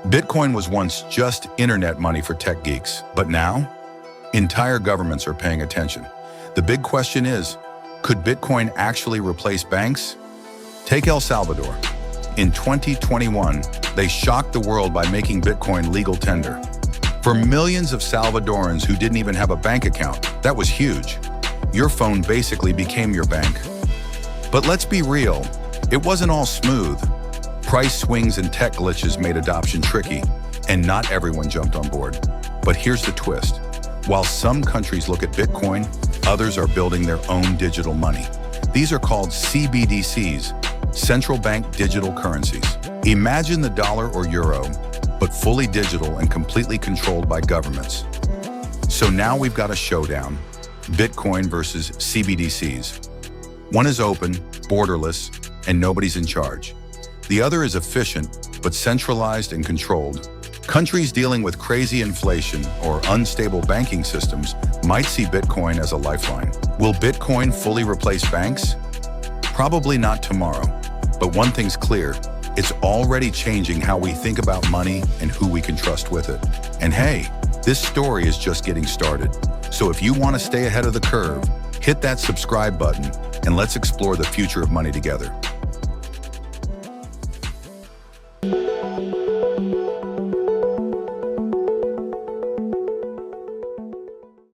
Bitcoin was once just internet money for tech geeks, but now, entire governments are paying attention. The big question is, could Bitcoin actually replace banks? Take El Salvador. In 2021, they shocked the world by making Bitcoin legal tender. For millions of Salvadorans who didn't even have a bank account, that was huge. Your phone basically became your bank. But let's be real, it wasn't all smooth. Price swings and tech glitches made adoption tricky, and not everyone jumped on board. But here's the twist. While some countries look at Bitcoin, others are building their own digital money. These are called CBDCs, Central Bank Digital Currencies. Imagine the dollar or euro, but fully digital and completely controlled by governments. So now we've got a showdown, Bitcoin versus CBDCs. One is open, borderless, and nobody's in charge. The other is efficient, but centralized and controlled. Countries dealing with crazy inflation or unstable banking systems might see Bitcoin as a lifeline. Will Bitcoin fully replace banks? Probably not tomorrow, but one thing's clear, it's already changing how we think about money and who we can trust with it. And hey, this story is just getting started. So if you want to stay ahead of the curve, hit that subscribe button and let's explore the future of money together.